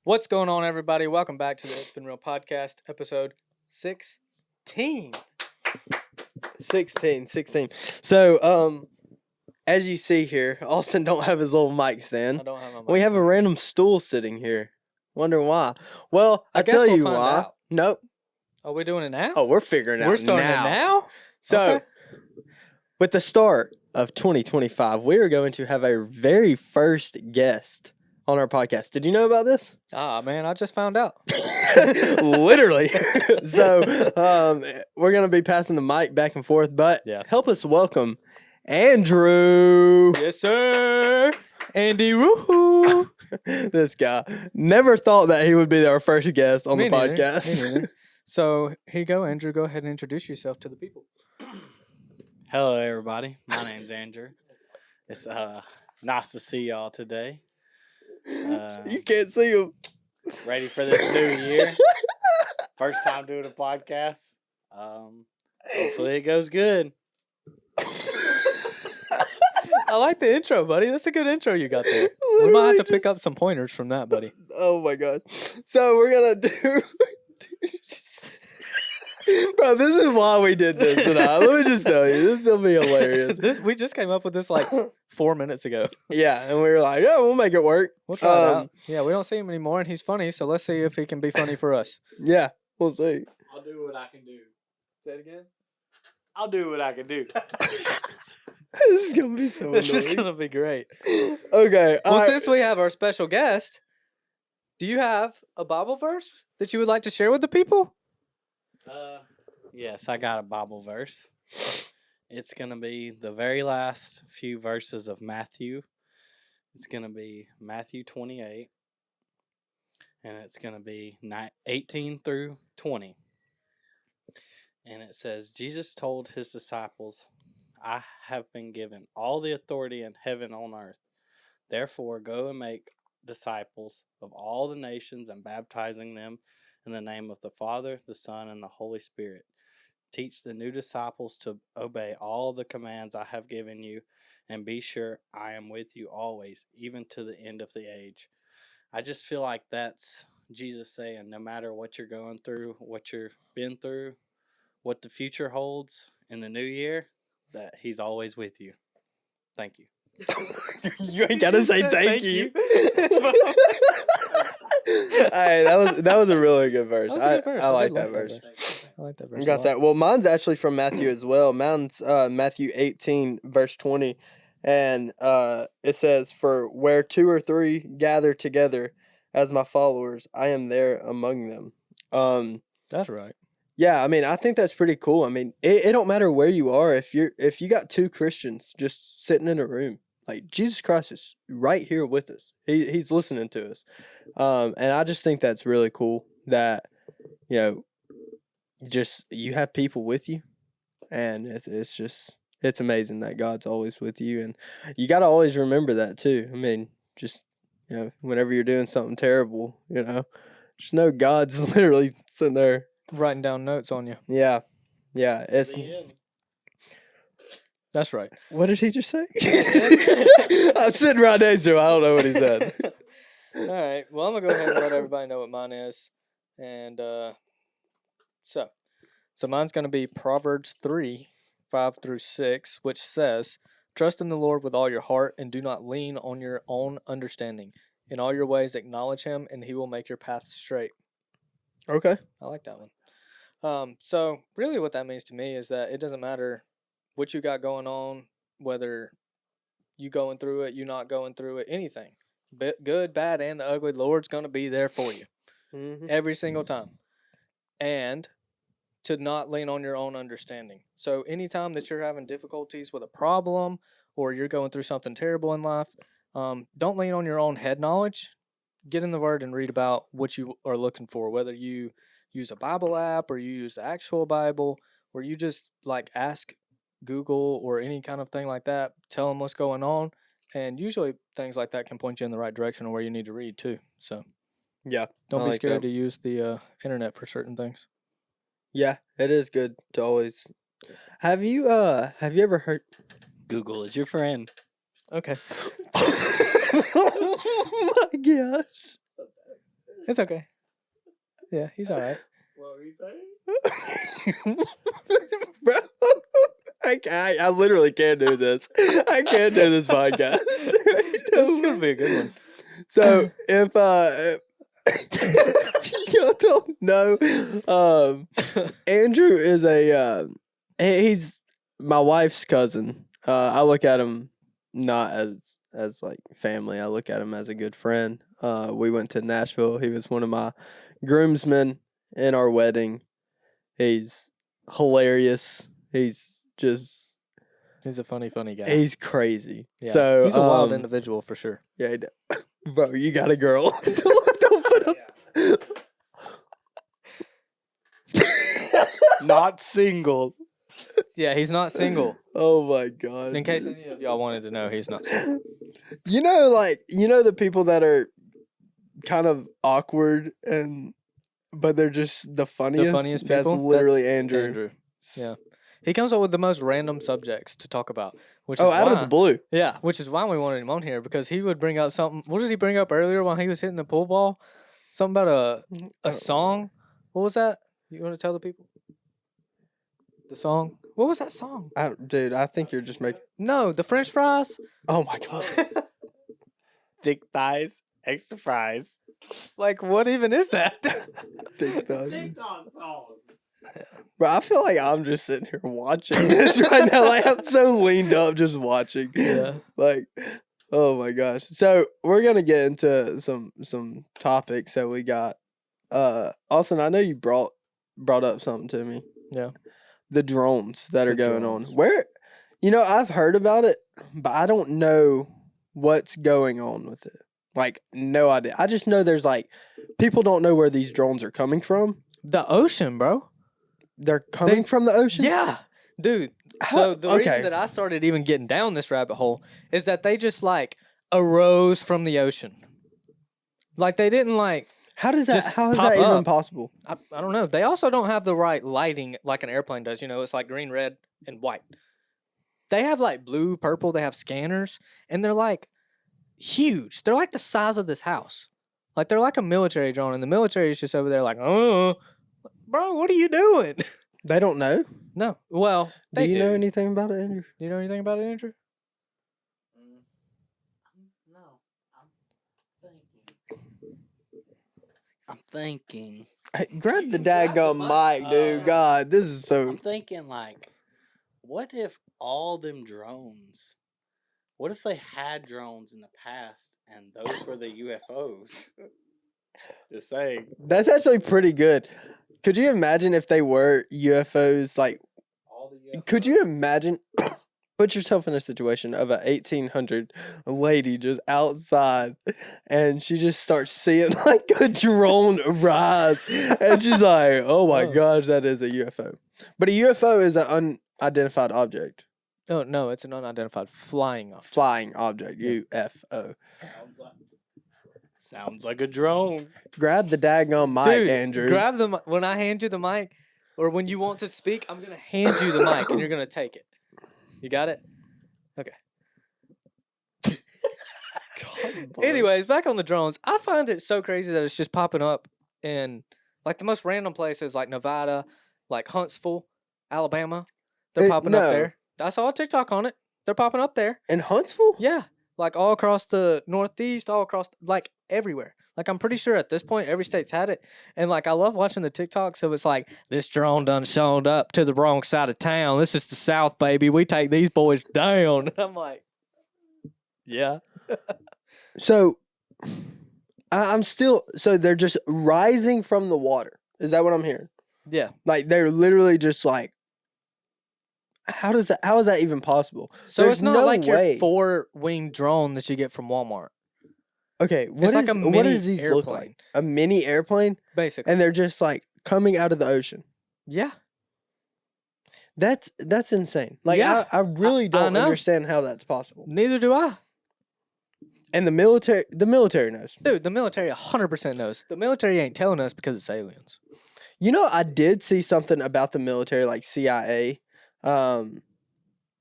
What's going on, everybody? Welcome back to the It's Been Real podcast, episode 16. 16. So, as you see here, Austin don't have his little mic stand. I don't have my mic. We have a random stool sitting here. Wonder why. Well, I guess tell we'll you find why. out. Nope. Are we doing it now? Oh, we're figuring it out. We're starting it now? So, Okay. with the start of 2025, we are going to have our very first guest on our podcast. Did you know about this? Ah, man, I just found out. Literally. So, we're going to be passing the mic back and forth, but help us welcome Andrew. Yes, sir. Andy Woohoo. This guy. Never thought that he would be our first guest on Me the neither. podcast. Me neither. So, here you go, Andrew. Go ahead and introduce yourself to the people. Hello, everybody. My name's Andrew. It's nice to see y'all today. You can't see him. Ready for this new year? First time doing a podcast. Hopefully it goes good. I like the intro, buddy. That's a good intro you got there. We might have to pick up some pointers from that, buddy. Oh my god. So we're gonna do Bro, this is why we did this tonight. Let me just tell you, this will be hilarious. We just came up with this like 4 minutes ago. Yeah, and we were like, yeah, we'll make it work. We'll try it out. Yeah, we don't see him anymore, and he's funny, so let's see if he can be funny for us. Yeah, we'll see. I'll do what I can do. Say it again. I'll do what I can do. This is gonna be so This is annoying. gonna be great. Okay. Well, since we have our special guest, do you have a Bible verse that you would like to share with the people? Yes, I got a Bible verse. It's going to be the very last few verses of Matthew. It's going to be Matthew 28. And it's going to be 18 through 20. And it says, Jesus told his disciples, I have been given all the authority in heaven and on earth. Therefore, go and make disciples of all the nations and baptizing them in the name of the Father, the Son, and the Holy Spirit. Teach the new disciples to obey all the commands I have given you, and be sure I am with you always, even to the end of the age. I just feel like that's Jesus saying, no matter what you're going through, what you've been through, what the future holds in the new year, that he's always with you. Thank you. You ain't gotta say thank you. Hey, that was a really good verse. That was a good verse. I like did that verse. I like that verse. You got that. Well, mine's actually from Matthew as well. Mine's Matthew 18, verse 20. And it says, for where 2 or 3 gather together as my followers, I am there among them. That's right. Yeah, I mean, I think that's pretty cool. I mean, it don't matter where you are. If you got 2 Christians just sitting in a room, like Jesus Christ is right here with us. He's listening to us. And I just think that's really cool that, you know, just you have people with you, and it's amazing that God's always with you, and you got to always remember that too. I mean, just, you know, whenever you're doing something terrible, you know, just know God's literally sitting there Writing down notes on you. Yeah, it's. That's right. What did he just say? I'm sitting right next to him. I don't know what he said. All right. Well, I'm going to go ahead and let everybody know what mine is. And so mine's going to be Proverbs 3, 5 through 6, which says, trust in the Lord with all your heart and do not lean on your own understanding. In all your ways acknowledge him, and he will make your path straight. Okay. I like that one. So really what that means to me is that it doesn't matter what you got going on, whether you going through it, you not going through it, anything. Good, bad, and the ugly, the Lord's going to be there for you every single time. And to not lean on your own understanding. So anytime that you're having difficulties with a problem or you're going through something terrible in life, don't lean on your own head knowledge. Get in the Word and read about what you are looking for, whether you use a Bible app or you use the actual Bible, or you just like ask Google or any kind of thing like that, tell them what's going on. And usually things like that can point you in the right direction of where you need to read too. So yeah, don't be scared to use the internet for certain things. Yeah, it is good to always Have you ever heard? Google is your friend. Okay, Oh my gosh. it's okay. Yeah, he's all right. What were you saying? Bro, I literally can't do this. I can't do this podcast. This is gonna be a good one. So if you don't know, Andrew is he's my wife's cousin. I look at him not as like family. I look at him as a good friend. We went to Nashville. He was one of my groomsmen in our wedding. He's hilarious. He's just He's a funny guy. he's crazy. Yeah, So he's a wild individual for sure. Yeah, bro, you got a girl. Don't put up. Not single. Yeah, he's not single. Oh my god. In case any of y'all wanted to know, he's not single. You know the people that are kind of awkward but they're just the funniest. The funniest That's people. literally That's Andrew. Yeah, he comes up with the most random subjects to talk about. Which Oh, is out of why- the blue. Yeah, which is why we wanted him on here because he would bring up something. What did he bring up earlier while he was hitting the pool ball? Something about a song. What was that? You want to tell the people? The song. What was that song? Dude, I think you're just making. No, the French fries. Oh my god. Thick thighs, extra fries. Like, what even is that? Big dog. TikTok song. Bro, I feel like I'm just sitting here watching this right now. Like I'm so leaned up just watching. Yeah. Like, oh my gosh. So we're gonna get into some topics that we got. Austin, I know you brought up something to me. Yeah. The drones that are The going drones. on. Where I've heard about it, but I don't know what's going on with it. Like, no idea. I just know there's like people don't know where these drones are coming from. The ocean, bro. They're coming from the ocean? Yeah, dude. So the reason that I started even getting down this rabbit hole is that they just like arose from the ocean. Like they didn't like. How is just that pop even up. possible? I don't know. They also don't have the right lighting like an airplane does. You know, it's like green, red, and white. They have like blue, purple. They have scanners, and they're like huge. They're like the size of this house. Like they're like a military drone, and the military is just over there like, oh, bro, what are you doing? They don't know? No. Well, Do you know anything about it, Andrew? Do you know anything about it, Andrew? No, I'm thinking. Hey, grab the Grab the daggum mic. mic, dude. God, this is so. I'm thinking like, what if all them drones? What if they had drones in the past and those were the UFOs? Just saying. That's actually pretty good. Could you imagine if they were UFOs? Like, All the UFOs. could you imagine? Put yourself in a situation of a 1800 lady just outside, and she just starts seeing like a drone rise, and she's like, "Oh my Oh. gosh, that is a UFO." But a UFO is an unidentified object, Oh no, it's an unidentified flying object. flying object. UFO. Sounds like a drone. Grab the daggum mic, Dude, Andrew. grab the when I hand you the mic, or when you want to speak, I'm gonna hand you the mic, and you're gonna take it. You got it? Okay. God, bud. Anyways, back on the drones. I find it so crazy that it's just popping up in like the most random places, like Nevada, like Huntsville, Alabama. They're popping up no. there. I saw a TikTok on it. They're popping up there. In Huntsville? Yeah, like all across the Northeast, all across like everywhere. Like I'm pretty sure at this point every state's had it, and like I love watching the TikToks. So it's like this drone done showed up to the wrong side of town. This is the South, baby. We take these boys down. I'm like, yeah. So, I'm still. So they're just rising from the water. Is that what I'm hearing? Yeah. Like they're literally just like. How is that even possible? So There's it's not no like way. your four-winged drone that you get from Walmart. Okay, It's like a what mini does these look airplane. like? A mini airplane, Basically. and they're just like coming out of the ocean. Yeah. That's insane. Like Yeah, I really don't know. understand how that's possible. Neither do I. And the military knows. Dude, the military 100% knows. The military ain't telling us because it's aliens. You know, I did see something about the military, like CIA.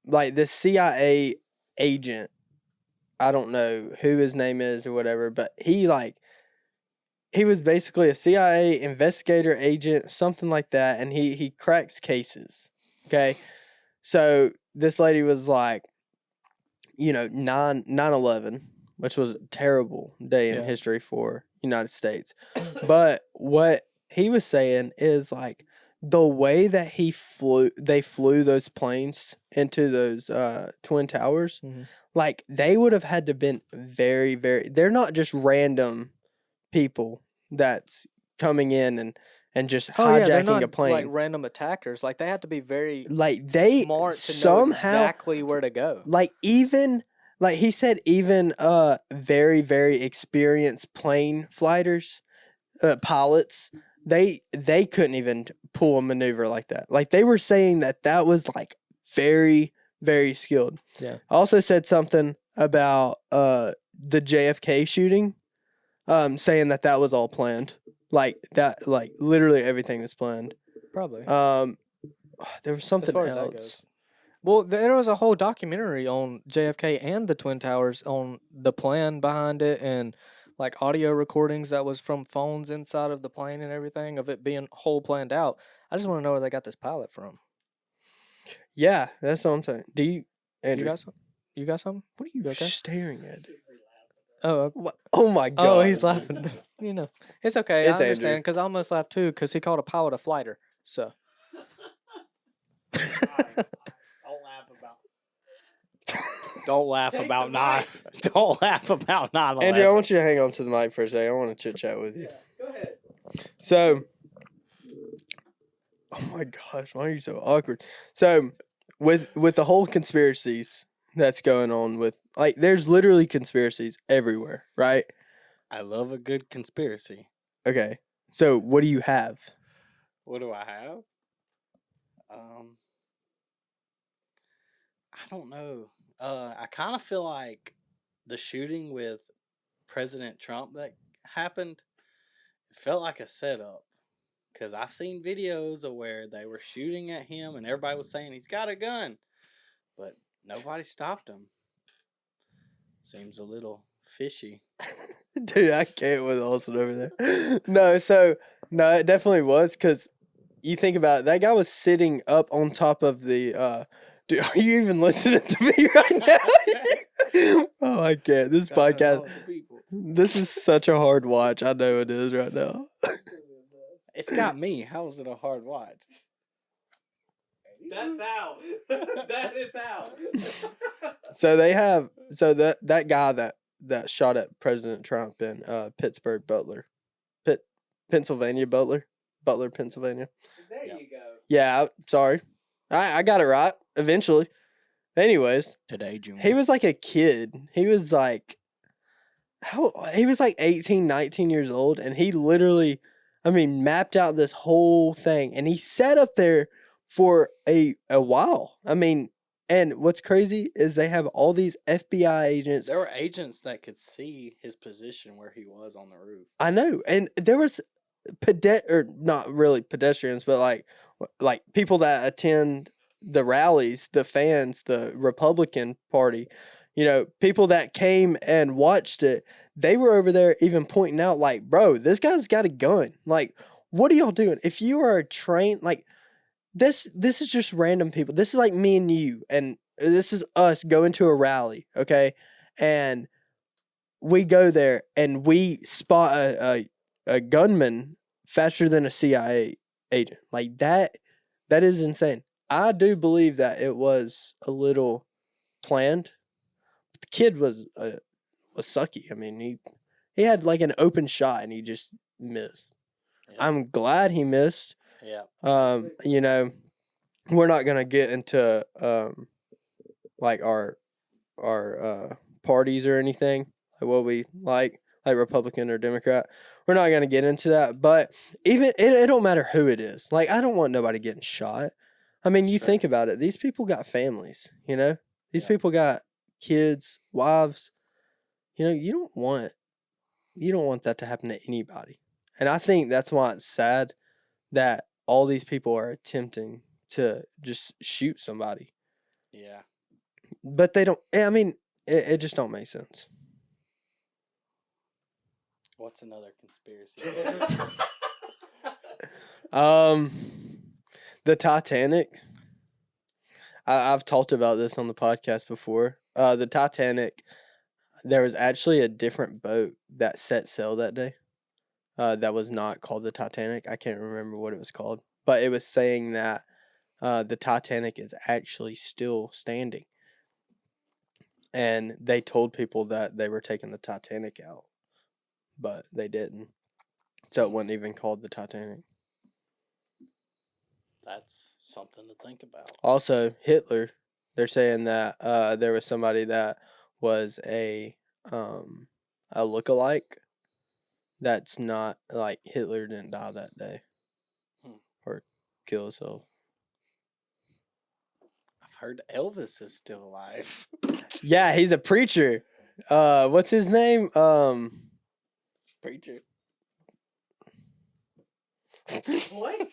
like this CIA agent, I don't know who his name is or whatever, but he was basically a CIA investigator agent, something like that, and he cracks cases. Okay. So this lady was like, 9/11, which was a terrible day in Yeah. history for United States. But what he was saying is like the way that they flew those planes into those twin towers, Mhm. like they would have had to been very, very. They're not just random people that's coming in and just Oh yeah, they're hijacking a not like plane. random attackers. Like they have to be very Like they smart to know somehow exactly where to go. like even like he said even very very experienced plane flighters, pilots, they couldn't even pull a maneuver like that. Like they were saying that was like very very skilled. Yeah. Also said something about the JFK shooting, saying that was all planned. Like that, like literally everything was planned. Probably. There was As something far as that else. goes. Well, there was a whole documentary on JFK and the Twin Towers on the plan behind it and like audio recordings that was from phones inside of the plane and everything of it being whole planned out. I just want to know where they got this pilot from. Yeah, that's what I'm saying. Do you, Andrew? You got some? You got something? What are you You okay? staring at? Oh, Oh my god! oh, he's laughing. It's okay. It's I Andrew. understand because I almost laughed too because he called a pilot a flighter. So. Don't laugh Take about the nine. Don't laugh about 9/11. Andrew, I want you to hang on to the mic for a second. I want to chit chat with you. Go ahead. So, oh my gosh, why are you so awkward? So, with the whole conspiracies that's going on with like, there's literally conspiracies everywhere, right? I love a good conspiracy. Okay, so what do you have? What do I have? I don't know. I kind of feel like the shooting with President Trump that happened, it felt like a setup. Because I've seen videos of where they were shooting at him and everybody was saying he's got a gun. But nobody stopped him. Seems a little fishy. Dude, I can't with Olsen over there. No, it definitely was because you think about it, that guy was sitting up on top of the. Dude, are you even listening to me right now? Oh, I can't. This podcast. This is such a hard watch. I know it is right now. It's got me. How is it a hard watch? That's how. That is how. So that guy that shot at President Trump in Pittsburgh, Pennsylvania, Butler, Pennsylvania. There you go. Yeah, sorry. I got it right eventually. Anyways, Today, June. he was like a kid. He was like 18, 19 years old, and he literally, mapped out this whole thing, and he sat up there for a while. And what's crazy is they have all these FBI agents. There were agents that could see his position where he was on the roof. I know, and there was not really pedestrians, but like people that attend the rallies, the fans, the Republican Party, people that came and watched it. They were over there even pointing out, like, bro, this guy's got a gun. Like, what are y'all doing? If you are trained, like, this is just random people. This is like me and you, and this is us going to a rally, okay? And we go there and we spot a gunman faster than a CIA agent. Like that is insane. I do believe that it was a little planned. The kid was sucky. He had like an open shot and he just missed. Yeah. I'm glad he missed. Yeah. We're not gonna get into like our parties or anything, like what we like Republican or Democrat. We're not gonna get into that. But even it don't matter who it is. Like, I don't want nobody getting shot. You think about it. These people got families. These people got kids, wives. You don't want that to happen to anybody. And I think that's why it's sad that all these people are attempting to just shoot somebody. Yeah. But they don't. I mean, it just don't make sense. What's another conspiracy? The Titanic. I've talked about this on the podcast before. The Titanic. There was actually a different boat that set sail that day. That was not called the Titanic. I can't remember what it was called, but it was saying that the Titanic is actually still standing. And they told people that they were taking the Titanic out, but they didn't. So it wasn't even called the Titanic. That's something to think about. Also, Hitler. They're saying that there was somebody that was a lookalike. That's not like Hitler didn't die that day or kill himself. I've heard Elvis is still alive. Yeah, he's a preacher. What's his name? Preacher. What?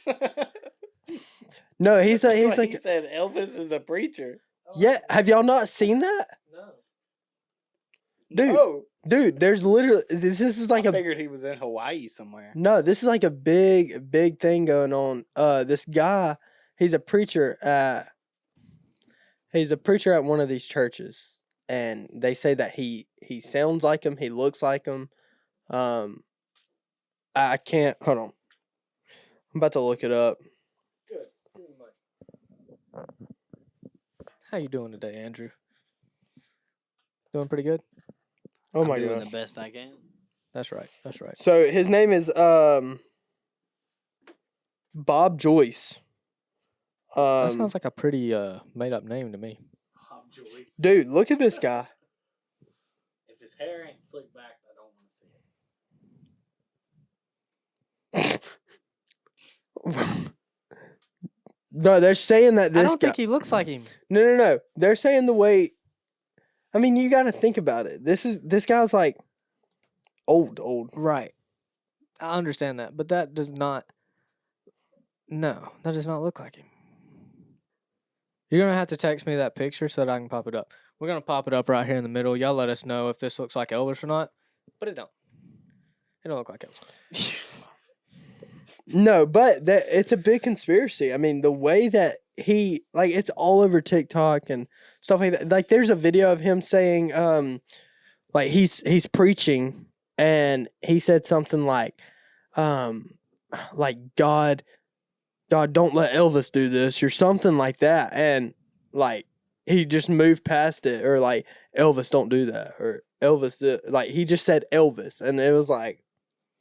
No, he's That's he's what like he said. Elvis is a preacher. yeah. Have y'all not seen that, No. dude? No. Dude, there's literally this is like I a figured he was in Hawaii somewhere. no. This is like a big thing going on. This guy, he's a preacher at one of these churches, and they say that he sounds like him. He looks like him. I can't hold on. I'm about to look it up. Good. How you doing today, Andrew? Doing pretty good? Oh I'm my doing gosh. the best I can. That's right. That's right. So his name is Bob Joyce. That sounds like a pretty made up name to me. Bob Joyce. Dude, look at this guy. If his hair ain't slicked back, I don't want to see it. No, they're saying that this I don't guy. think he looks like him. No. They're saying the way. I mean, you got to think about it. This guy's like old. Right. I understand that, but that does not. No, that does not look like him. You're gonna have to text me that picture so that I can pop it up. We're gonna pop it up right here in the middle. Y'all let us know if this looks like Elvis or not. But it don't. It don't look like Elvis. No, but it's a big conspiracy. I mean, the way that he it's all over TikTok and stuff like that. Like, there's a video of him saying, like he's preaching, and he said something like God, don't let Elvis do this or something like that, and like he just moved past it, or like Elvis don't do that, or Elvis like he just said Elvis, and it was like,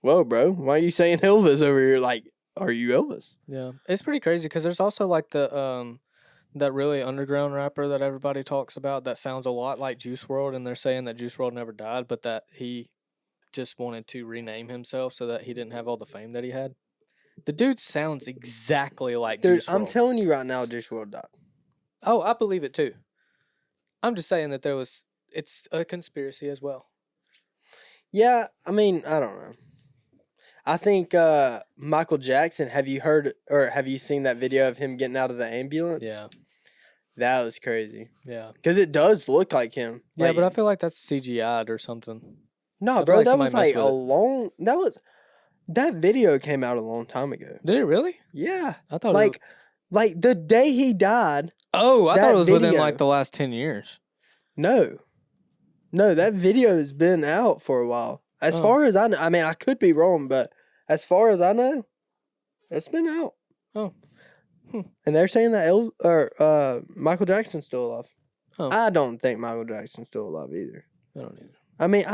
whoa, bro, why are you saying Elvis over here? Like, are you Elvis? Yeah, it's pretty crazy because there's also like the that really underground rapper that everybody talks about that sounds a lot like Juice WRLD, and they're saying that Juice WRLD never died, but that he just wanted to rename himself so that he didn't have all the fame that he had. The dude sounds exactly like Dude, Juice I'm WRLD. telling you right now, Juice WRLD died. Oh, I believe it too. I'm just saying that it's a conspiracy as well. Yeah, I mean, I don't know. I think Michael Jackson, have you heard or have you seen that video of him getting out of the ambulance? Yeah. That was crazy. Yeah. Because it does look like him. Yeah, Like, but I feel like that's CGI'd or something. no, feel bro, like that somebody was messed like with it. that video came out a long time ago. Did it really? Yeah. I thought Like the day he died. Oh, I that thought it was within video- like the last 10 years. No, that video has been out for a while. As Oh. far as I know, I mean, I could be wrong, but as far as I know, it's been out. Oh. And they're saying that Michael Jackson's still alive. Oh. I don't think Michael Jackson's still alive either. I don't either. I mean,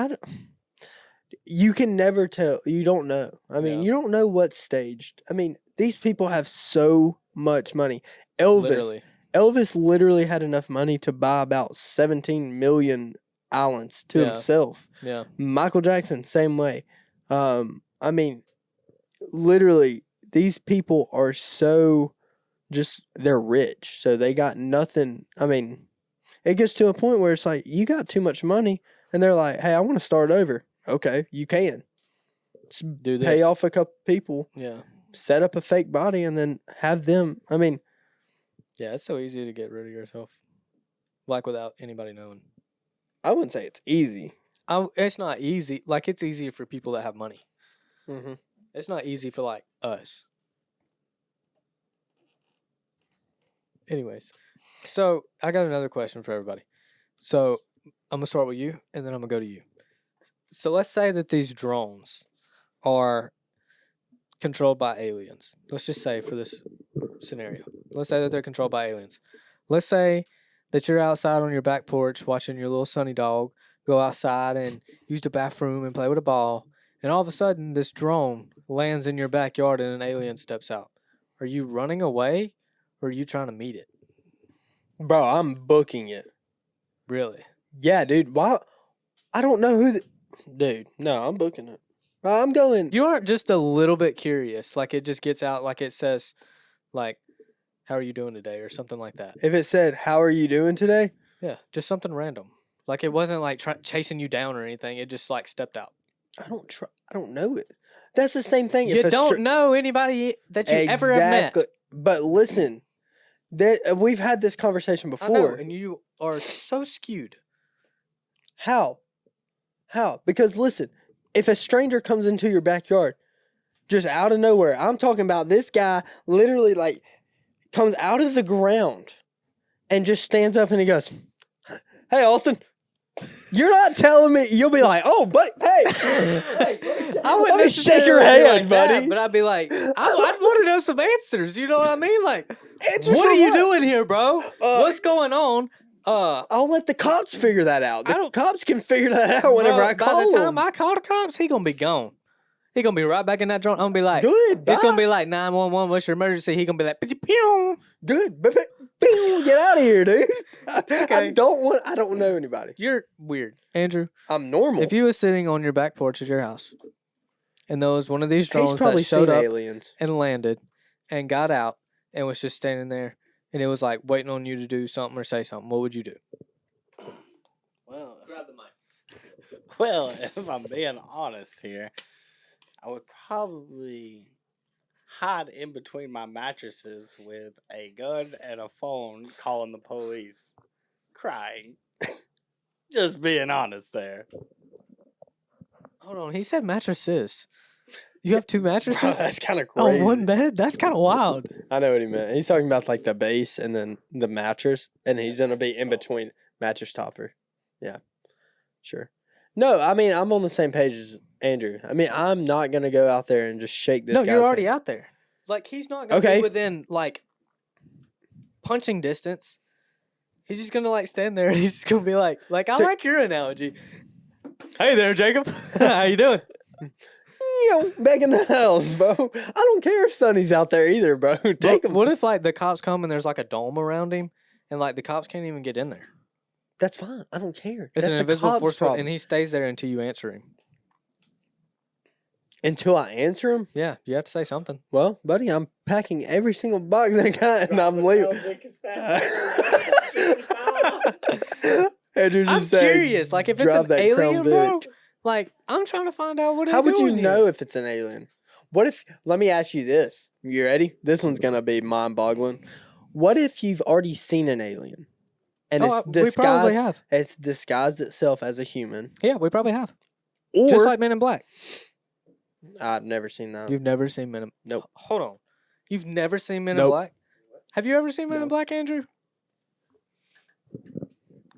you can never tell. You don't know. I mean, Yeah. you don't know what's staged. I mean, these people have so much money. Elvis literally had enough money to buy about 17 million islands to Yeah. himself. Yeah. Michael Jackson, same way. I mean, literally, these people are so they're rich, so they got nothing. I mean, it gets to a point where it's like, you got too much money, and they're like, hey, I want to start over. Okay, you can. Just Do this. pay off a couple people, Yeah. set up a fake body, and then have them. I mean, Yeah, it's so easy to get rid of yourself, like without anybody knowing. I wouldn't say it's easy. It's not easy. Like it's easier for people that have money. Mm-hmm. It's not easy for like us. Anyways, so I got another question for everybody. So I'm gonna start with you, and then I'm gonna go to you. So let's say that these drones are controlled by aliens. Let's just say for this scenario, let's say that they're controlled by aliens. Let's say that you're outside on your back porch watching your little sunny dog go outside and use the bathroom and play with a ball, and all of a sudden this drone lands in your backyard and an alien steps out. Are you running away, or are you trying to meet it? Bro, I'm booking it. Really? Yeah, dude. Why? I don't know who. Dude, no, I'm booking it. I'm going. You aren't just a little bit curious, like it just gets out, like it says, like, "How are you doing today?" or something like that. If it said, "How are you doing today?" Yeah, just something random. Like it wasn't like chasing you down or anything. It just like stepped out. I don't know it. That's the same thing. You don't know anybody that you ever have met. But listen, we've had this conversation I know, before. and you are so skewed. How? Because listen, if a stranger comes into your backyard, just out of nowhere, I'm talking about this guy literally like comes out of the ground and just stands up and he goes, "Hey, Austin." You're not telling me. You'll be like, "Oh, buddy, hey, I wouldn't let me shake your necessarily be hand, like that, buddy." but I'd be like, I'd want to know some answers. You know what I mean? Like, Answers what for are you what? doing here, bro? What's going on? I'll let the cops figure that out. The cops can figure that out whenever I call them. By the time I call the cops, he gonna be gone. He gonna be right back in that drone. I'm gonna be like, good. It's gonna bye. be like 911. What's your emergency? He gonna be like, pew. Good. Bing, get out of here, dude. I Okay. don't know anybody. You're weird, Andrew. I'm normal. If you was sitting on your back porch at your house, and there was one of these He's drones probably that showed seen up aliens. and landed and got out and was just standing there, and it was like waiting on you to do something or say something, what would you do? Well, Grab the mic. well, if I'm being honest here, I would probably hide in between my mattresses with a gun and a phone calling the police, crying. Just being honest there. Hold on, he said mattresses. You have two mattresses Bro, that's kind of crazy. on one bed? That's kind of wild. I know what he meant. He's talking about like the base and then the mattress, and he's gonna be in between mattress topper. Yeah, sure. No, I mean I'm on the same page as Andrew. I mean I'm not gonna go out there and just shake this. No, guy's you're already hand. out there. Like he's not gonna be within like punching distance. He's just gonna like stand there and he's just gonna be like I like your analogy. Hey there, Jacob. How you doing? Back in the house, bro. I don't care if Sonny's out there either, bro. Take him. What if like the cops come and there's like a dome around him, and like the cops can't even get in there? That's fine. I don't care. It's That's an the invisible cops' force, problem. and he stays there until you answer him. Until I answer him? Yeah, you have to say something. Well, buddy, I'm packing every single box I got, and I'm leaving. Andrew I'm just said, curious. Like if it's "Drop an that alien, crown bro. Vic." Like I'm trying to find out what. How would you doing know here. if it's an alien? What if? Let me ask you this. You ready? This one's gonna be mind-boggling. What if you've already seen an alien, and we probably have. it's disguised itself as a human? Yeah, we probably have. Or Just like Men in Black. I've never seen that. You've never seen Men in Nope. Hold on. You've never seen Men in Nope. Black? Have you ever seen Men in No. Black, Andrew?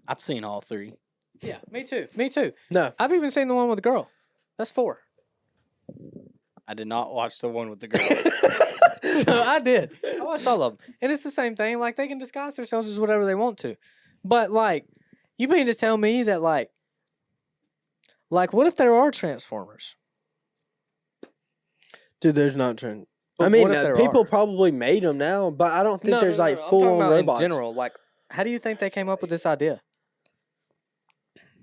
I've seen all three. Yeah, me too. Me too. No. I've even seen the one with the girl. That's 4. I did not watch the one with the girl. So I did. I watched all of them. And it's the same thing. Like, they can disguise themselves as whatever they want to. But, like, you mean to tell me that, like, what if there are Transformers? Dude, there's not trend. But I mean, what if there people are? probably made them now, but I don't think there's like I'm full talking on about robots. in general. Like, how do you think they came up with this idea?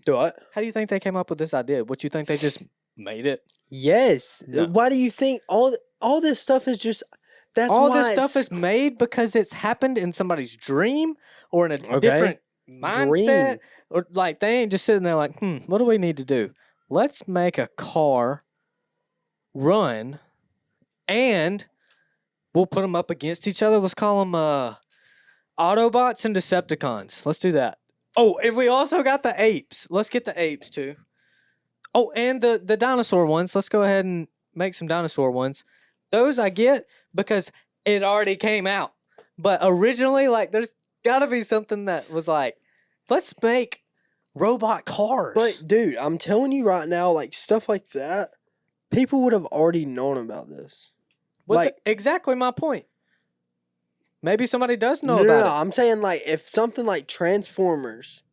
Do what? How do you think they came up with this idea? What, you think they just made it? Yes. No. Why do you think all this stuff is just? That's all why this stuff it's is made because it's happened in somebody's dream or in a different mindset. Or like they ain't just sitting there like, what do we need to do? Let's make a car run and we'll put them up against each other. Let's call them Autobots and Decepticons. Let's do that. Oh, and we also got the apes. Let's get the apes too. Oh, and the dinosaur ones. Let's go ahead and make some dinosaur ones. Those I get because it already came out. But originally, like, there's got to be something that was like, let's make robot cars. But dude, I'm telling you right now, like stuff like that, people would have already known about this. Exactly my point. Maybe somebody does know no, about no, it. I'm saying like if something like Transformers,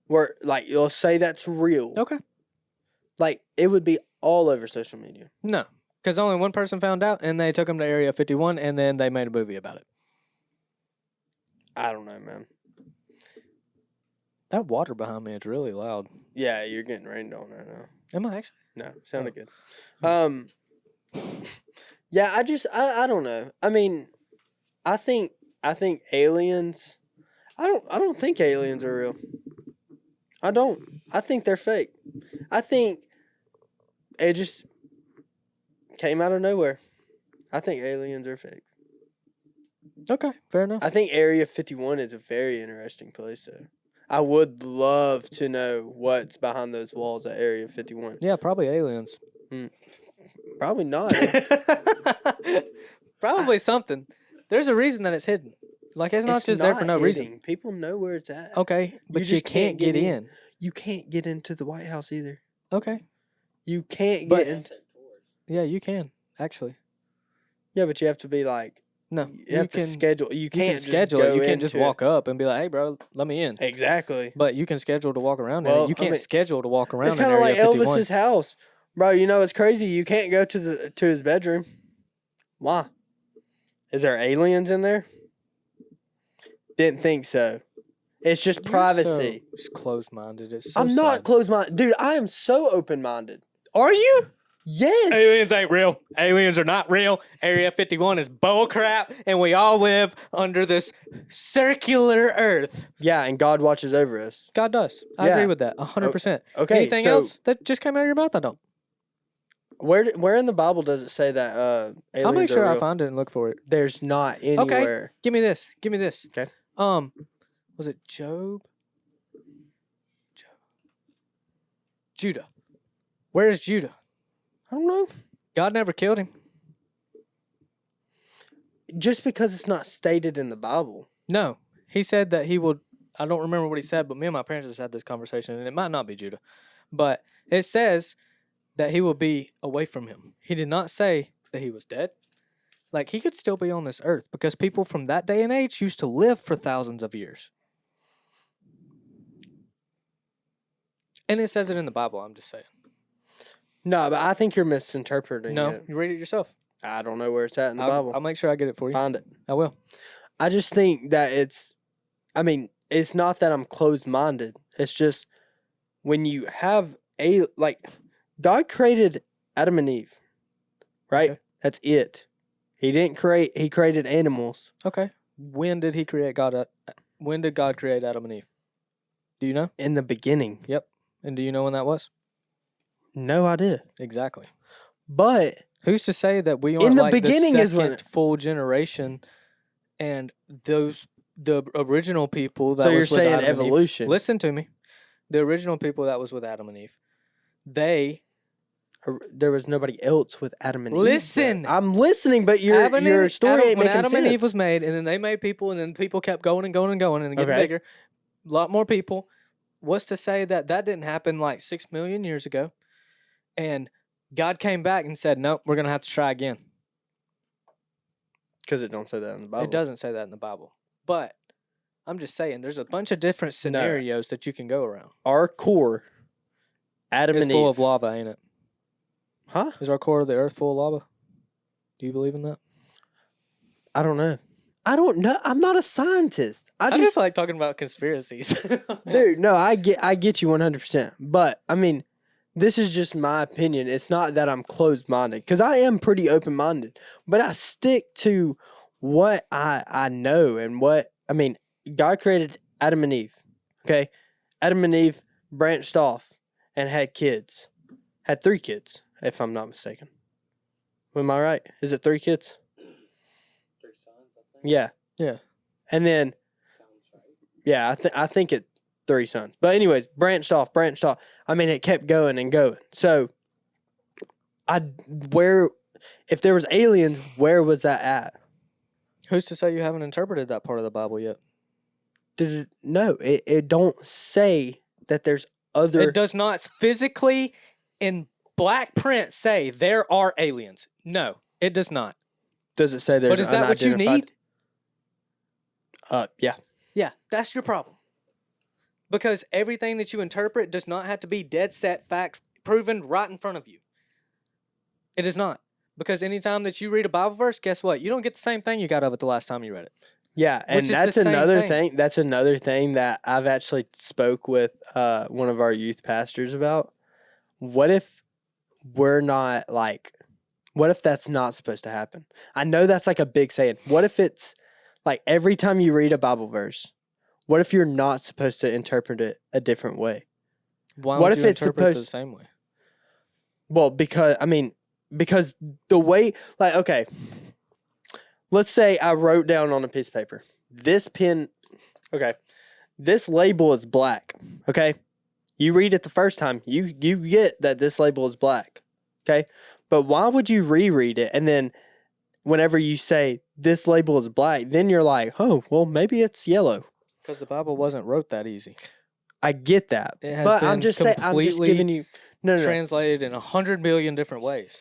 were like you'll say that's real, Okay. like it would be all over social media. No, because only one person found out, and they took him to Area 51, and then they made a movie about it. I don't know, man. That water behind me is really loud. Yeah, you're getting rained on right now. Am I actually? No, sounded good. Yeah, I don't know. I mean, I think aliens. I don't think aliens are real. I don't. I think they're fake. I think it just came out of nowhere. I think aliens are fake. Okay, fair enough. I think Area 51 is a very interesting place, though. I would love to know what's behind those walls at Area 51. Yeah, probably aliens. Probably not. Probably something. There's a reason that it's hidden. Like, it's not just there for no reason. hidden. People know where it's at. Okay, but you just can't get in. You can't get into the White House either. Okay. You can't But- get into. Yeah, you can, actually. Yeah, but you have to be like. No, You have to schedule. You You can't can schedule just it. You go can't just into it. walk up and be like, hey, bro, let me in. Exactly. But you can schedule to walk around in Well, it. You I can't mean, schedule to walk around It's in kind of Area like 51. Elvis's house, bro. You know it's crazy. You can't go to his bedroom. Why? Is there aliens in there? Didn't think so. It's just privacy. So closed-minded. It's so I'm not sad. closed-minded, dude. I am so open-minded. Are you? Yes. Aliens ain't real. Aliens are not real. Area 51 is bull crap, and we all live under this circular earth. Yeah, and God watches over us. God does. I Yeah. agree with that 100%. Okay. Anything so else that just came out of your mouth? I don't. Where in the Bible does it say that aliens I'll make sure are I real? find it and look for it. There's not anywhere. Give me this. Give me this. Okay. Was it Job? Judah. Where is Judah? I don't know. God never killed him. Just because it's not stated in the Bible. No. He said that he would. I don't remember what he said, but me and my parents just had this conversation, and it might not be Judah. But it says that he will be away from him. He did not say that he was dead. Like, he could still be on this earth because people from that day and age used to live for thousands of years. And it says it in the Bible, I'm just saying. No, but I think you're misinterpreting No, it. you read it yourself. I don't know where it's at in the I'll Bible. make sure I get it for you. Find it. I will. I just think that it's not that I'm closed-minded. It's just when you have God created Adam and Eve, right? Okay. That's it. He created animals. Okay. When did God create Adam and Eve? Do you know? In the beginning. Yep. And do you know when that was? No idea. Exactly. But Who's to say that we aren't in the like beginning the is second when full generation, and the original people that so you're was with saying Adam and Eve- evolution. Listen to me. The original people that was with Adam and Eve, they There was nobody else with Adam and Eve. Listen. bro. I'm listening, but your story ain't when making Adam sense. and Eve was made, and then they made people, and then people kept going and going and going and getting Okay. bigger. A lot more people. What's to say that didn't happen like 6 million years ago, and God came back and said, "Nope, we're gonna have to try again." Because it don't say that in the Bible. It doesn't say that in the Bible, but I'm just saying there's a bunch of different scenarios that you can go around. Our core, Adam It's and full Eve. of lava, ain't it? Huh? Is our core of the earth full of lava? Do you believe in that? I don't know. I'm not a scientist. I I just like talking about conspiracies. dude, no, I get you 100%. But I mean, this is just my opinion. It's not that I'm closed-minded because I am pretty open-minded, but I stick to what I know and what I mean. God created Adam and Eve. Okay, Adam and Eve branched off and had kids. Had 3 kids, if I'm not mistaken. Am I right? Is it 3 kids? 3 sons, I think. Yeah. Yeah. And then Yeah, I think it 3 sons. But anyways, branched off. I mean, it kept going and going. So where if there was aliens, where was that at? Who's to say you haven't interpreted that part of the Bible yet? No, it don't say that there's other. It does not physically in black print say there are aliens. No, it does not. Does it say there's But is that what you need? Yeah. Yeah, that's your problem. Because everything that you interpret does not have to be dead set facts proven right in front of you. It is not. Because anytime that you read a Bible verse, guess what? You don't get the same thing you got of it the last time you read it. Yeah, and that's another thing. That's another thing that I've actually spoke with one of our youth pastors about. What if we're not like, what if that's not supposed to happen? I know that's like a big saying. What if it's like every time you read a Bible verse, what if you're not supposed to interpret it a different way? Why what would if you it's interpret it supposed the same way? Well, because the way, like, okay, let's say I wrote down on a piece of paper, this label is black, okay? You read it the first time, you get that this label is black, okay? But why would you reread it and then whenever you say this label is black, then you're like, oh, well, maybe it's yellow. Because the Bible wasn't wrote that easy. I get that, It has but been I'm just giving you translated in 100 million different ways.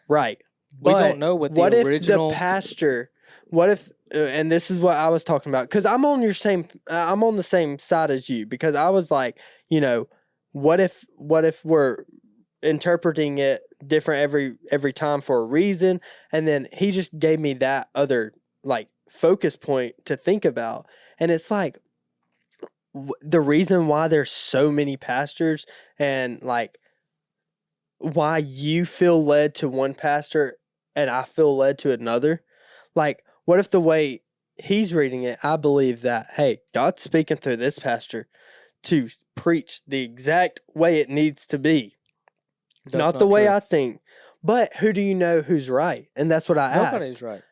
Right. We don't know what the original. If the pastor, and this is what I was talking about, because I'm on the same side as you, because I was like, what if we're interpreting it different every time for a reason, and then he just gave me that other like focus point to think about, and it's like the reason why there's so many pastors and like why you feel led to one pastor and I feel led to another. Like, what if the way he's reading it, I believe that, hey, God's speaking through this pastor to preach the exact way it needs to be. Not the way I think. But who do you know who's right? And that's what I asked. Nobody's right.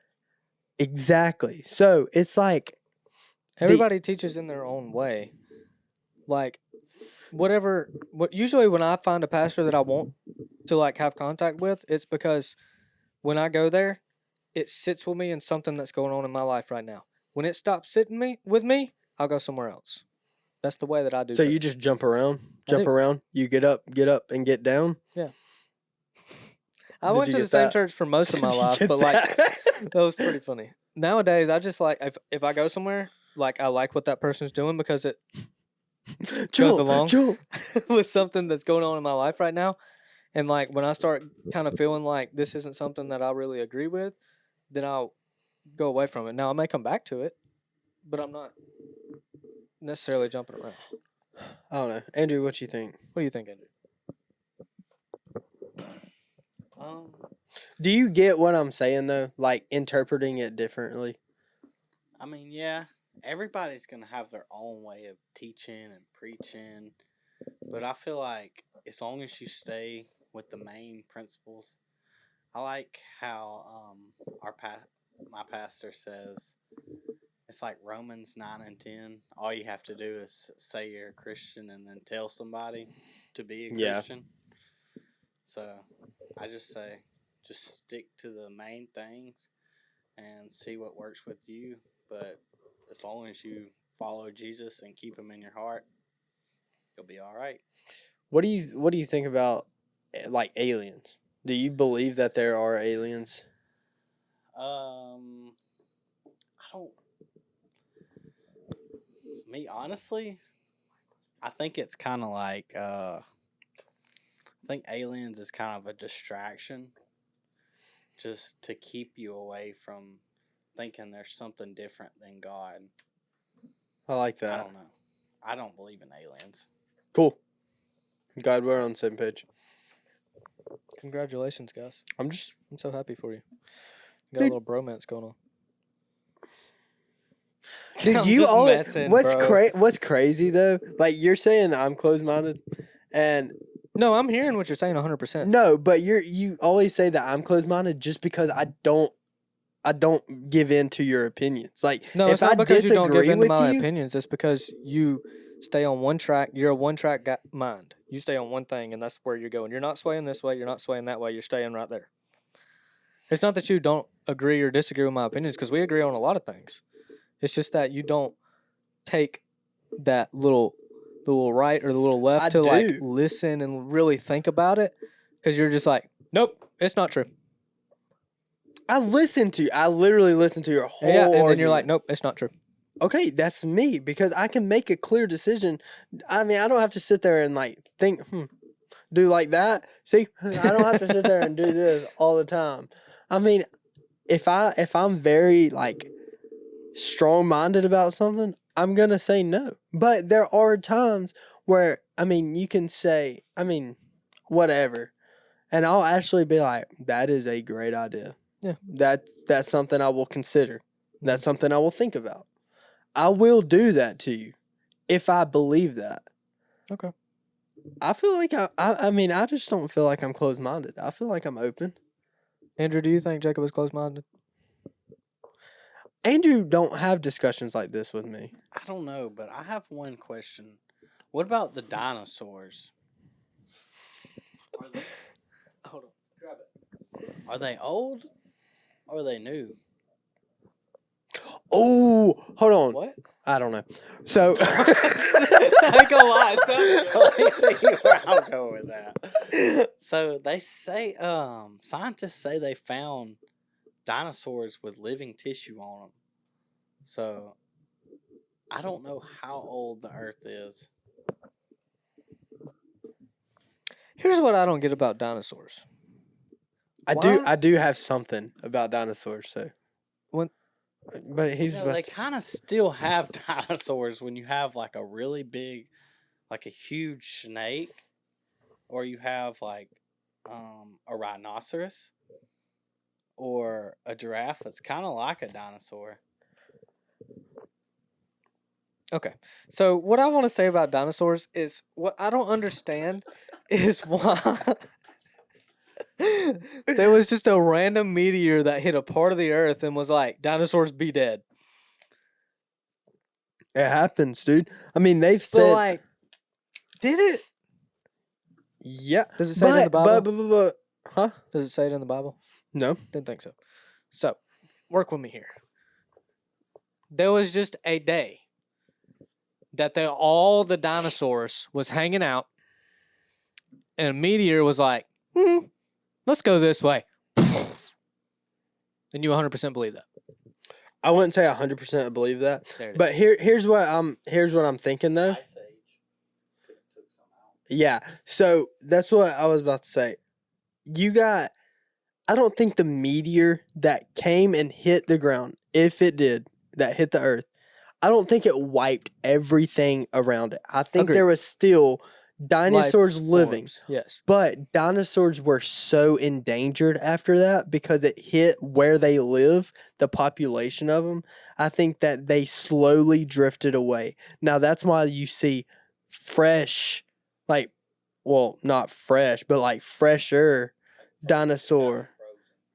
Exactly. So it's like everybody teaches in their own way. Like, usually when I find a pastor that I want to like have contact with, it's because when I go there, it sits with me in something that's going on in my life right now. When it stops sitting with me, I'll go somewhere else. That's the way that I do. So you just jump around. You get up, and get down. Yeah. I went to the same church for most of my life, but like that was pretty funny. Nowadays, I just like if I go somewhere, like I like what that person's doing because it goes along with something that's going on in my life right now. And like when I start kind of feeling like this isn't something that I really agree with, then I'll go away from it. Now I may come back to it, but I'm not necessarily jumping around. I don't know. Andrew, what you think? What do you think, Andrew? Do you get what I'm saying though? Like interpreting it differently? I mean, yeah. Everybody's going to have their own way of teaching and preaching. But I feel like as long as you stay with the main principles, I like how my pastor says it's like Romans 9 and 10. All you have to do is say you're a Christian and then tell somebody to be a Christian. So I just say just stick to the main things and see what works with you. But as long as you follow Jesus and keep him in your heart, you'll be all right. What do you think about like aliens? Do you believe that there are aliens? I don't. Me, honestly, I think it's kind of like I think aliens is kind of a distraction, just to keep you away from thinking there's something different than God. I like that. I don't know. I don't believe in aliens. Cool. God, we're on the same page. Congratulations, guys. I'm so happy for you. You got a little bromance going on. Dude, you always what's crazy though? Like you're saying I'm closed-minded, and no, I'm hearing what you're saying 100%. No, but you always say that I'm closed-minded just because I don't I don't give in to your opinions. Like No, if it's not I because you don't give disagree in to with my you, opinions. It's because you stay on one track. You're a one-track mind. You stay on one thing, and that's where you're going. You're not swaying this way. You're not swaying that way. You're staying right there. It's not that you don't agree or disagree with my opinions, because we agree on a lot of things. It's just that you don't take that the little right or the little left I to like do. listen and really think about it, because you're just like, nope, it's not true. I literally listen to your whole Yeah, and then argument. you're like, nope, it's not true. Okay, that's me because I can make a clear decision. I mean, I don't have to sit there and like think, do like that. See, I don't have to sit there and do this all the time. I mean, if I'm very like strong-minded about something, I'm going to say no. But there are times where I mean, you can say, I mean, whatever. And I'll actually be like, that is a great idea. Yeah. That's something I will consider. That's something I will think about. I will do that to you if I believe that. Okay. I feel like I mean, I just don't feel like I'm closed-minded. I feel like I'm open. Andrew, do you think Jacob is closed-minded? Andrew don't have discussions like this with me. I don't know, but I have one question. What about the dinosaurs? Hold on. Grab it. Are they old or are they new? Oh, hold on. What? I don't know. So I ain't gonna lie. Let me see where I'll go with that. So they say, scientists say they found dinosaurs with living tissue on them. So I don't know how old the Earth is. Here's what I don't get about dinosaurs. I do have something about dinosaurs. So but he's You know, they kind of still have dinosaurs when you have like a really big, like a huge snake, or you have like a rhinoceros or a giraffe. It's kind of like a dinosaur. Okay. So what I want to say about dinosaurs is what I don't understand is why there was just a random meteor that hit a part of the earth and was like, dinosaurs be dead. It happens, dude. I mean, they've But said, like, did it? yeah. Does it say it in the Bible? But, huh? Does it say it in the Bible? No. Didn't think so. So, work with me here. There was just a day that all the dinosaurs was hanging out, and a meteor was like, let's go this way. And you 100% believe that? I wouldn't say 100% believe that. There it But is. here's what I'm thinking though. Ice Age took some out. Yeah. So that's what I was about to say. I don't think the meteor that came and hit the ground, if it did, that hit the earth, I don't think it wiped everything around it. I think Agreed. there was still dinosaurs Life living. forms, yes. But dinosaurs were so endangered after that because it hit where they live, the population of them. I think that they slowly drifted away. Now, that's why you see fresh, like, well, not fresh, but like fresher dinosaur.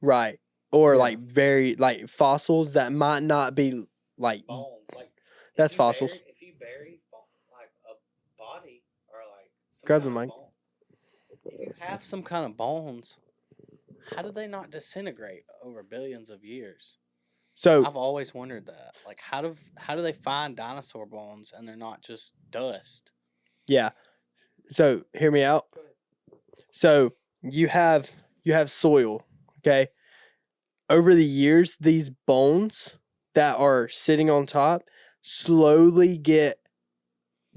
Right. Or Yeah. like very, like fossils that might not be like, Bones, like that's fossils. If you bury like a body or like some Grab the kind of mic. bone, if you have some kind of bones, how do they not disintegrate over billions of years? So I've always wondered that. Like, how do they find dinosaur bones and they're not just dust? yeah. So hear me out. So you have soil, okay? Over the years, these bones that are sitting on top slowly get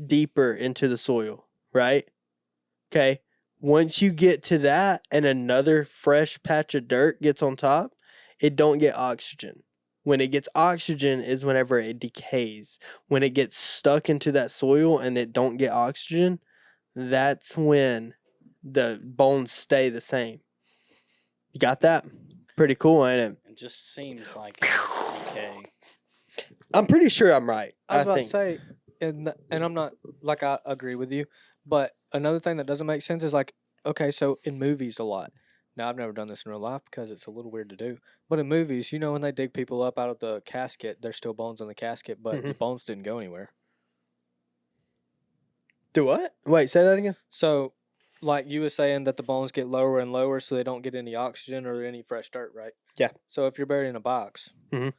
deeper into the soil, right? Okay. Once you get to that and another fresh patch of dirt gets on top, it don't get oxygen. When it gets oxygen is whenever it decays. When it gets stuck into that soil and it don't get oxygen, that's when the bones stay the same. You got that? Pretty cool, ain't it? It just seems like it would decay. I'm pretty sure I'm right. I was about think. to say, and I'm not, like, I agree with you, but another thing that doesn't make sense is like, okay, so in movies a lot, Now, I've never done this in real life because it's a little weird to do. But in movies, you know, when they dig people up out of the casket, there's still bones in the casket, but the bones didn't go anywhere. Do what? Wait, say that again. So, like you were saying that the bones get lower and lower so they don't get any oxygen or any fresh dirt, right? Yeah. So if you're buried in a box Mhm.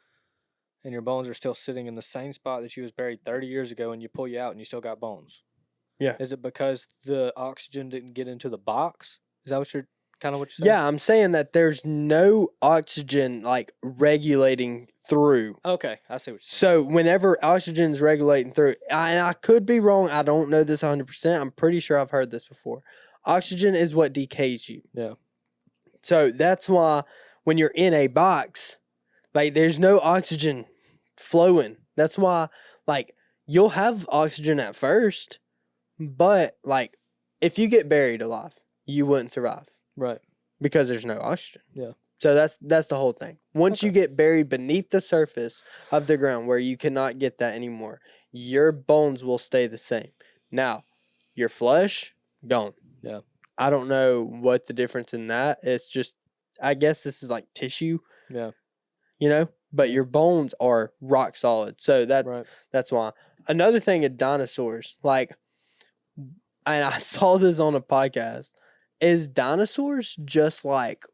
and your bones are still sitting in the same spot that you was buried 30 years ago and you pull you out and you still got bones. Yeah. Is it because the oxygen didn't get into the box? Is that what you're what you're saying? Yeah, I'm saying that there's no oxygen like regulating through. Okay, I see what you're saying. So whenever oxygen's regulating through, and I could be wrong, I don't know this 100%. I'm pretty sure I've heard this before. Oxygen is what decays you. Yeah. So that's why when you're in a box, like there's no oxygen flowing. That's why like you'll have oxygen at first, but like if you get buried alive, you wouldn't survive Right. because there's no oxygen. Yeah. So that's the whole thing. Once you Okay. get buried beneath the surface of the ground where you cannot get that anymore, your bones will stay the same. Now, your flesh, gone. Yeah. I don't know what the difference in that. It's just, I guess this is like tissue, Yeah. you know? But your bones are rock solid. So Right. that's why. Another thing of dinosaurs, like, and I saw this on a podcast, is dinosaurs just like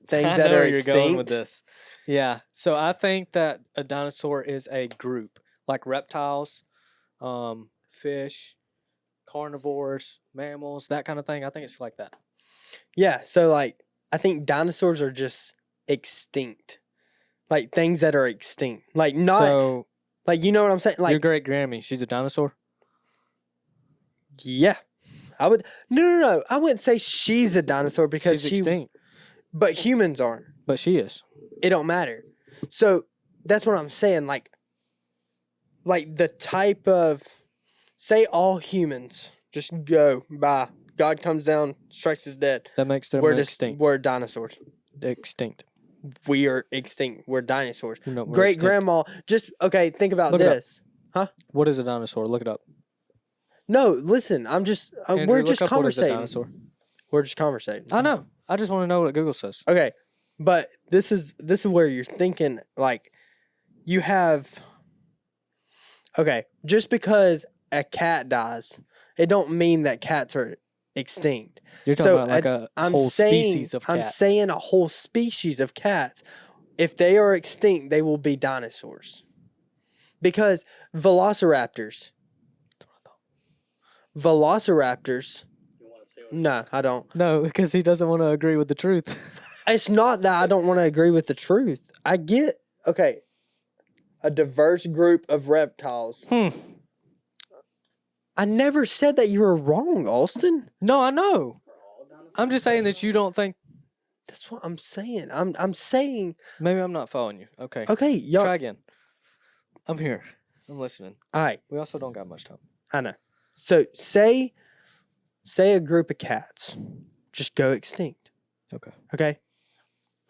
things I that know are where you're going with extinct? this. Yeah. So I think that a dinosaur is a group, like reptiles, fish, carnivores, mammals, that kind of thing. I think it's like that. Yeah, so like I think dinosaurs are just extinct. Like things that are extinct. Like not So like you know what I'm saying? your Like great Grammy, she's a dinosaur. yeah. I would no. I wouldn't say she's a dinosaur because She's extinct, but humans aren't. but she is. It don't matter. So that's what I'm saying. Like the type of say all humans just go by. God comes down, strikes us dead. That makes them extinct. We're dinosaurs. Extinct. We are extinct. We're dinosaurs. You know, we're Great extinct. grandma. Just okay. Think about Look it up. this. What is a dinosaur? Look it up. No, listen. I'm just. Andrew, we're look just up what is a conversating. dinosaur. We're just conversating. I know. I just want to know what Google says. Okay, but this is where you're thinking like, you have. Okay, just because a cat dies, it don't mean that cats are extinct. You're talking So, about like a I'm whole saying, species of I'm cat. saying a whole species of cats. If they are extinct, they will be dinosaurs. Because velociraptors. No, I don't. No, because he doesn't want to agree with the truth. It's not that I don't want to agree with the truth. I get, okay, a diverse group of reptiles. I never said that you were wrong, Alston. No, I know. I'm just saying that you don't think. That's what I'm saying. I'm saying. Maybe I'm not following you. Okay. Okay, y'all. Try again. I'm here. I'm listening. All right, We also don't got much time. I know. So say a group of cats just go extinct. Okay. Okay.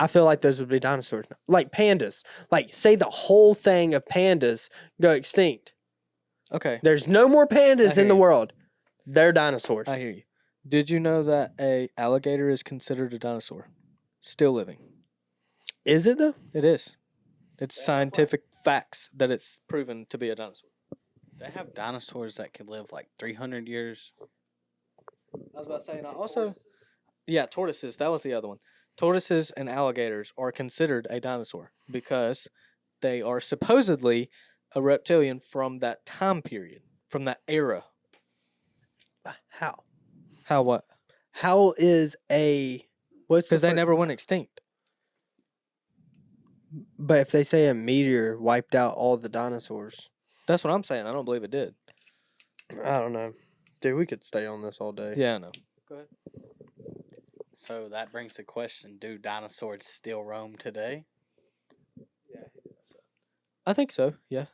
I feel like those would be dinosaurs now. Like pandas. Like say the whole thing of pandas go extinct. Okay. There's no more I pandas hear in the you. world. They're dinosaurs. I hear you. Did you know that a alligator is considered a dinosaur? Still living. Is it though? It is. It's scientific facts that it's proven to be a dinosaur. They have dinosaurs that could live like 300 years. I was about to say, and I also, yeah, tortoises. That was the other one. Tortoises and alligators are considered a dinosaur because they are supposedly a reptilian from that time period, from that era. How? How what? How is a what's Because they never went extinct. But if they say a meteor wiped out all the dinosaurs, That's what I'm saying. I don't believe it did. I don't know. Dude, we could stay on this all day. Yeah, I know. Go ahead. So that brings the question, do dinosaurs still roam today? I think so. Yeah.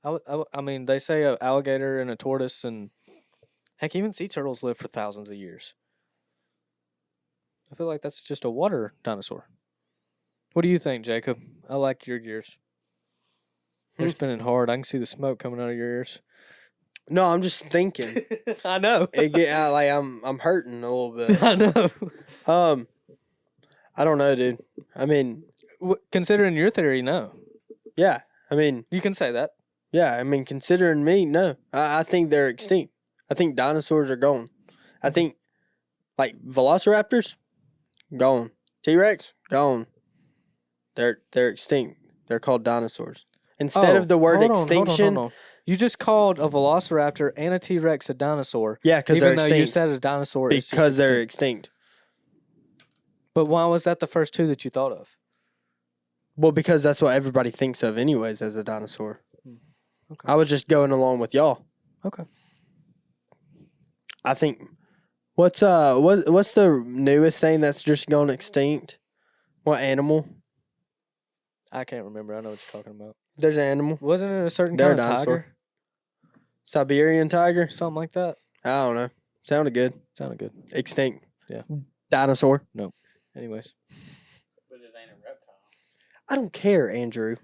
I mean, they say an alligator and a tortoise and heck, even sea turtles live for thousands of years. I feel like that's just a water dinosaur. What do you think, Jacob? I like your ears. They're spinning hard. I can see the smoke coming out of your ears. No, I'm just thinking. I know. Like I'm hurting a little bit. I know. I don't know, dude. I mean, Considering your theory, no. yeah. I mean, You can say that. yeah. I mean, considering me, no. I think they're extinct. I think dinosaurs are gone. I think, like, velociraptors, gone. T-Rex, gone. They're extinct. They're called dinosaurs. Instead of the word extinction. Hold on. You just called a velociraptor and a T-Rex a dinosaur. Yeah, because they're even though extinct. you said a dinosaur is just Because they're extinct. extinct. But why was that the first two that you thought of? Well, because that's what everybody thinks of anyways as a dinosaur. Okay. I was just going along with y'all. Okay. I think what's the newest thing that's just gone extinct? What animal? I can't remember. I know what you're talking about. There's an animal. Wasn't it a certain They're a kind of dinosaur. tiger? Siberian tiger? Something like that. I don't know. Sounded good. Sounded good. Extinct. Yeah. Dinosaur. Anyways. But it ain't a reptile. I don't care, Andrew.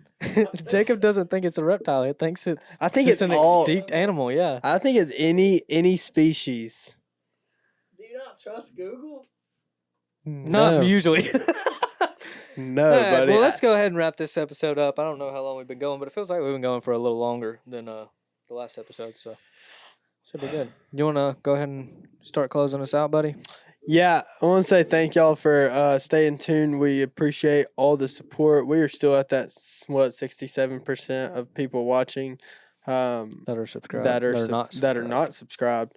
Jacob doesn't think it's a reptile. He thinks it's I think just it's an all. extinct animal. Yeah. I think it's any species. Do you not trust Google? Not usually. No, All right, buddy. well, let's go ahead and wrap this episode up. I don't know how long we've been going, but it feels like we've been going for a little longer than the last episode, so should be good. You want to go ahead and start closing us out, buddy? Yeah, I want to say thank y'all for staying tuned. We appreciate all the support. We are still at that 67% of people watching That are subscribed. that are not subscribed.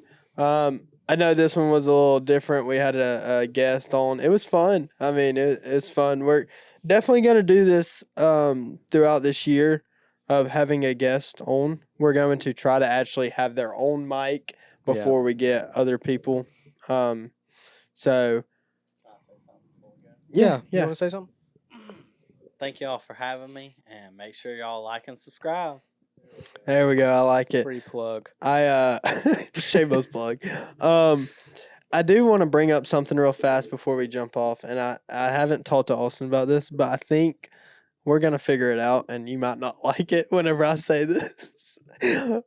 I know this one was a little different. We had a guest on. It was fun. I mean, it's fun. We're definitely gonna do this throughout this year of having a guest on. We're going to try to actually have their own mic before we get other people. So, You want to say something? Thank y'all for having me, and make sure y'all like and subscribe. There we go. I like it. Free plug. Shameless plug. I do want to bring up something real fast before we jump off, and I haven't talked to Austin about this, but I think we're gonna figure it out, and you might not like it whenever I say this.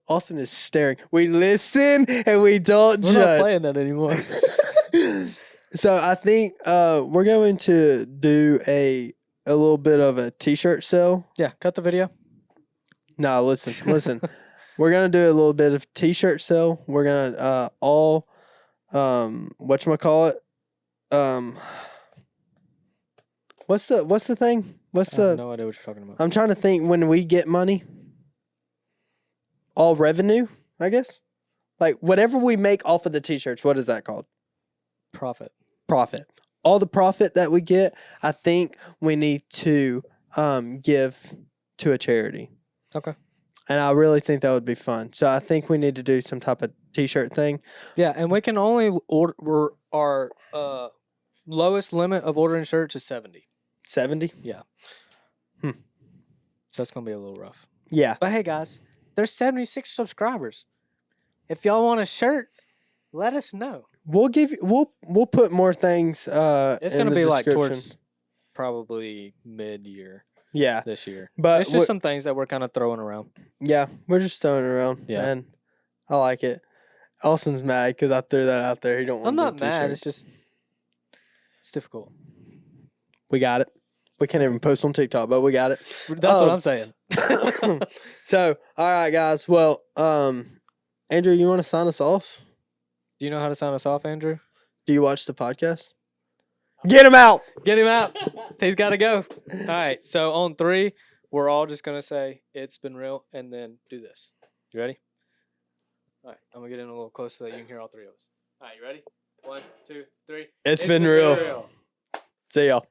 Austin is staring. We listen and we don't We're judge. not playing that anymore. So I think we're going to do a little bit of a t-shirt sale. Yeah, cut the video. No, listen. We're gonna do a little bit of t-shirt sale. We're gonna all whatchamacallit? What's the thing? I have no idea what you're talking about. I'm trying to think when we get money. All revenue, I guess. Like whatever we make off of the t-shirts, what is that called? Profit. All the profit that we get, I think we need to give to a charity. Okay. And I really think that would be fun. So I think we need to do some type of t-shirt thing. Yeah, and we can only order our lowest limit of ordering shirts is 70. 70? So that's gonna be a little rough. Yeah. But hey, guys, there's 76 subscribers. If y'all want a shirt, let us know. We'll give you, we'll put more things It's in gonna the be like description. towards probably mid-year Yeah. this year. But It's just some things that we're kind of throwing around. yeah, we're just throwing it around. Yeah. And I like it. Austin's mad because I threw that out there. He don't want I'm not the mad. t-shirts. It's difficult. We got it. We can't even post on TikTok, but we got it. That's what I'm saying. So, all right, guys. Well, Andrew, you want to sign us off? Do you know how to sign us off, Andrew? Do you watch the podcast? Get him out. Get him out. He's got to go. All right. So on 3, we're all just going to say, it's been real, and then do this. You ready? All right. I'm going to get in a little closer so that you can hear all 3 of us. All right. You ready? 1, 2, 3. It's been real. See y'all.